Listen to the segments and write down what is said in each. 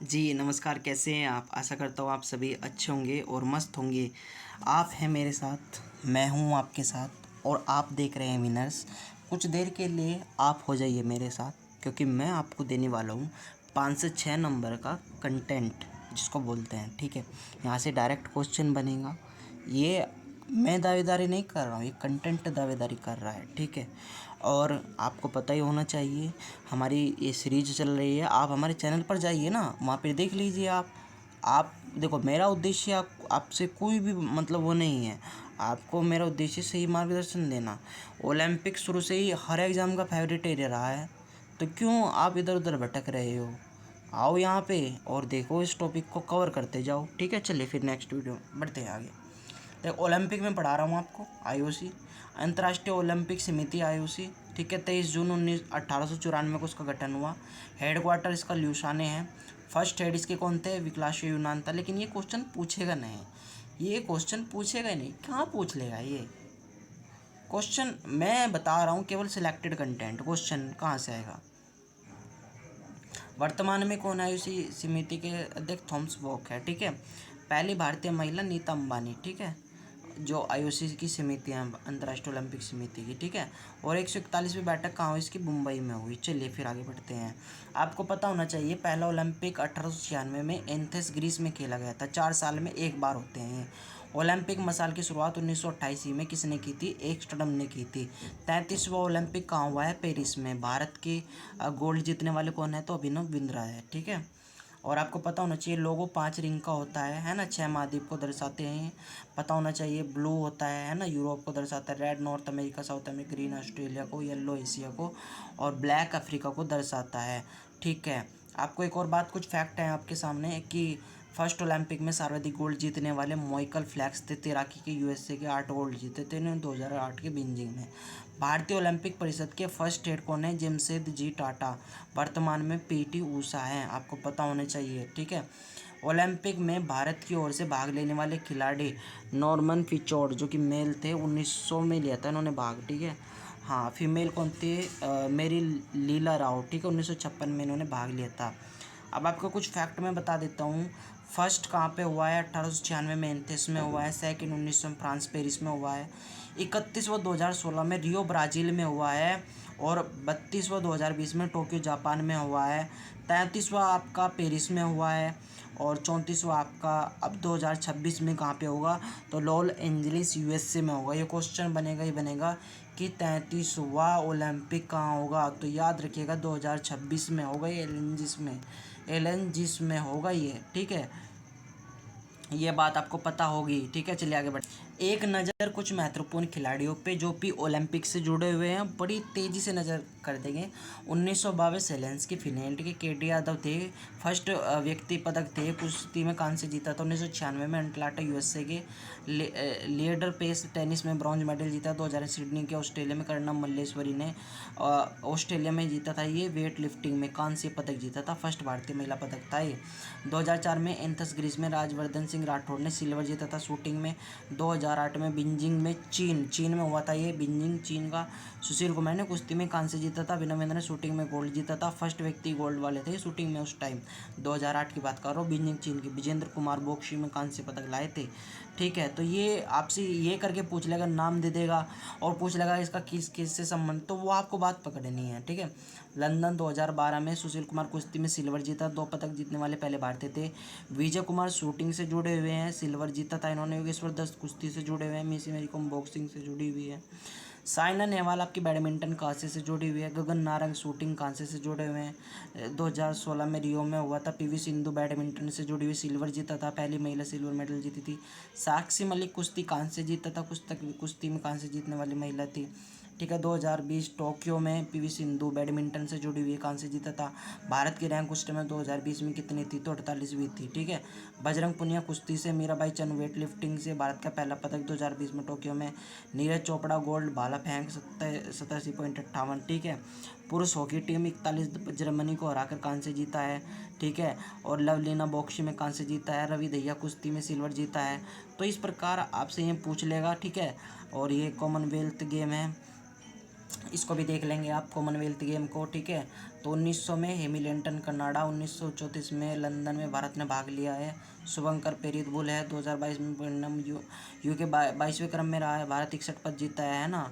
जी नमस्कार, कैसे हैं आप? आशा करता हूँ आप सभी अच्छे होंगे और मस्त होंगे। आप हैं मेरे साथ, मैं हूँ आपके साथ और आप देख रहे हैं विनर्स। कुछ देर के लिए आप हो जाइए मेरे साथ, क्योंकि मैं आपको देने वाला हूँ 5 से 6 नंबर का कंटेंट जिसको बोलते हैं, ठीक है। यहाँ से डायरेक्ट क्वेश्चन बनेगा। ये मैं दावेदारी नहीं कर रहा हूँ, ये कंटेंट दावेदारी कर रहा है, ठीक है। और आपको पता ही होना चाहिए हमारी ये सीरीज चल रही है। आप हमारे चैनल पर जाइए ना, वहाँ पे देख लीजिए। आप देखो, मेरा उद्देश्य आपसे कोई भी मतलब वो नहीं है। आपको मेरा उद्देश्य सही मार्गदर्शन देना। ओलंपिक शुरू से ही हर एग्ज़ाम का फेवरेट एरिया रहा है, तो क्यों आप इधर उधर भटक रहे हो? आओ यहाँ पे और देखो, इस टॉपिक को कवर करते जाओ, ठीक है। चलिए फिर नेक्स्ट वीडियो बढ़ते हैं आगे। देखो, ओलंपिक में पढ़ा रहा हूँ आपको। आईओसी, अंतर्राष्ट्रीय ओलंपिक समिति, आईओसी, ठीक है। 23 जून 1894 को उसका गठन हुआ। हेडक्वार्टर इसका ल्यूसाने है। फर्स्ट हेड इसके कौन थे? विलास यूनान था। लेकिन ये क्वेश्चन पूछेगा नहीं, ये क्वेश्चन पूछेगा ही नहीं। कहाँ पूछ लेगा ये क्वेश्चन? मैं बता रहा हूँ, केवल सिलेक्टेड कंटेंट। क्वेश्चन कहाँ से आएगा? वर्तमान में कौन है उसी समिति के अध्यक्ष? थॉमस वॉक है, ठीक है। पहली भारतीय महिला नीता अंबानी, ठीक है, जो आईओसी की समिति है, अंतर्राष्ट्रीय ओलंपिक समिति की, ठीक है। और 141वीं बैठक कहाँ हुई इसकी? मुंबई में हुई। चलिए फिर आगे बढ़ते हैं। आपको पता होना चाहिए पहला ओलंपिक 1896 में एथेंस ग्रीस में खेला गया था। 4 साल में एक बार होते हैं। ओलंपिक मसाल की शुरुआत 1928 में किसने की थी? एम्स्टर्डम ने की थी। 33वां ओलंपिक कहाँ हुआ है? पेरिस में। भारत के गोल्ड जीतने वाले कौन है? तो अभिनव बिंद्रा है, ठीक है। और आपको पता होना चाहिए लोगो 5 रिंग का होता है ना, 6 महाद्वीप को दर्शाते हैं। पता होना चाहिए ब्लू होता है ना, यूरोप को दर्शाता है। Red north America, south America, green Australia को, येलो एशिया को, और ब्लैक अफ्रीका को दर्शाता है, ठीक है। आपको एक और बात, कुछ फैक्ट है आपके सामने कि फर्स्ट ओलंपिक में सर्वाधिक गोल्ड जीतने वाले माइकल फेल्प्स थे। तैराकी के यूएसए के 8 गोल्ड जीते थे इन्होंने 2008 के बीजिंग में। भारतीय ओलंपिक परिषद के फर्स्ट हेड कौन है? जमशेद जी टाटा। वर्तमान में पीटी ऊषा हैं, आपको पता होना चाहिए, ठीक है। ओलंपिक में भारत की ओर से भाग लेने वाले खिलाड़ी नॉर्मन पिचौड, जो कि मेल थे, 1900 में लिया था इन्होंने भाग, ठीक है। हाँ, फीमेल कौन थे? मेरी लीला राव, ठीक है, 1956 में इन्होंने भाग लिया था। अब आपको कुछ फैक्ट मैं बता देता हूँ। फर्स्ट कहाँ पे हुआ है? 1896 में एथेंस में हुआ है। सेकंड 1900 में फ्रांस पेरिस में हुआ है। 31वां 2016 में रियो ब्राज़ील में हुआ है। और 32वां 2020 में टोक्यो जापान में हुआ है। 33वां आपका पेरिस में हुआ है। और 34वां आपका अब 2026 में कहाँ पे होगा? तो लॉस एंजलिस यूएसए में होगा। ये क्वेश्चन बनेगा ही बनेगा कि 33वां ओलंपिक कहाँ होगा? तो याद रखिएगा 2026 में होगा ये, एलेंजिस में होगा ये, ठीक है। ये बात आपको पता होगी, ठीक है। चलिए आगे बढ़। एक नज़र कुछ महत्वपूर्ण खिलाड़ियों पे जो भी ओलंपिक से जुड़े हुए हैं, बड़ी तेज़ी से नज़र कर देंगे। 1922 सेलेंस्की फिनलैंड के केटी यादव थे, फर्स्ट व्यक्ति पदक थे। कुश्ती में कांस्य जीता था 1996 में। अटलांटा यूएसए के लिएडर पेस टेनिस में ब्रॉन्ज मेडल जीता। 2000 सिडनी के ऑस्ट्रेलिया में कर्णम मल्लेश्वरी ने ऑस्ट्रेलिया में जीता था। ये वेट लिफ्टिंग में कांस्य पदक जीता था, फर्स्ट भारतीय महिला पदक था ये। 2004 में एथेंस ग्रीस में राजवर्धन सिंह राठौड़ ने सिल्वर जीता था शूटिंग में। 2008 में बीजिंग में चीन में हुआ था ये, बीजिंग चीन का। सुशील कुमार ने कुश्ती में कांस्य जीता था। अभिनव बिंद्रा ने शूटिंग में गोल्ड जीता था, फर्स्ट व्यक्ति गोल्ड वाले थे शूटिंग में उस टाइम। 2008 की बात कर रहा हूँ, बीजिंग चीन की। विजेंद्र कुमार बॉक्सिंग में कांस्य पदक लाए थे, ठीक है। तो ये आपसे ये करके पूछ लेगा, नाम दे देगा और पूछ लेगा इसका किस किस से संबंध, तो वो आपको बात पकड़नी है, ठीक है। लंदन 2012 में सुशील कुमार कुश्ती में सिल्वर जीता, 2 पदक जीतने वाले पहले भारतीय थे। विजय कुमार शूटिंग से जुड़े हुए हैं, सिल्वर जीता था इन्होंने। योगेश्वर दत्त कुश्ती से जुड़े हुए हैं। मिस मेरी कॉम बॉक्सिंग से जुड़ी हुई है। साइना नेहवाल आपकी बैडमिंटन कांसे से जुड़ी हुई है। गगन नारंग शूटिंग कांसे से जुड़े हुए हैं। 2016 में रियो में हुआ था। पीवी सिंधु बैडमिंटन से जुड़ी हुई, सिल्वर जीता था, पहली महिला सिल्वर मेडल जीती थी। साक्षी मलिक कुश्ती कांसे जीता था, कुश्ती में कांसे जीतने वाली महिला थी, ठीक है। 2020 टोक्यो में पीवी सिंधु बैडमिंटन से जुड़ी हुई, कांस्य जीता था। भारत की रैंक उस टाइम 2020 में कितनी थी? तो 48वीं थी, ठीक है। बजरंग पुनिया कुश्ती से, मीराबाई चंद वेट लिफ्टिंग से भारत का पहला पदक 2020 में टोक्यो में। नीरज चोपड़ा गोल्ड, भाला फेंक 87.58, ठीक है। पुरुष हॉकी टीम 41 जर्मनी को हराकर कांस्य जीता है, ठीक है। और लवलीना बॉक्सिंग में कांस्य जीता है। रवि दहिया कुश्ती में सिल्वर जीता है। तो इस प्रकार आपसे ये पूछ लेगा, ठीक है। और ये कॉमनवेल्थ गेम है, इसको भी देख लेंगे आप, कॉमनवेल्थ गेम को, ठीक है। तो 1900 में हेमिल्टन कनाडा, 1934 में लंदन में भारत ने भाग लिया है। शुभंकर पेरित बुल है। 2022 में परिणाम यूके 22वें क्रम में रहा है। भारत 61 पद जीता है ना।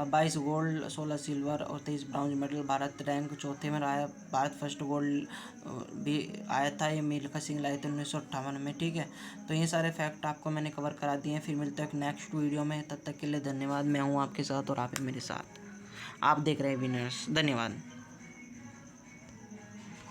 22 गोल्ड, 16 सिल्वर और 23 ब्राउन्ज मेडल। भारत रैंक चौथे में रहा है। भारत फर्स्ट गोल्ड भी आया था, ये मिल्खा सिंह लाए थे 1958 में, ठीक है। तो ये सारे फैक्ट आपको मैंने कवर करा दिए हैं। फिर मिलते हैं नेक्स्ट वीडियो में, तब तक के लिए धन्यवाद। मैं हूँ आपके साथ और आप हैं मेरे साथ। आप देख रहे हैं विनर्स। धन्यवाद।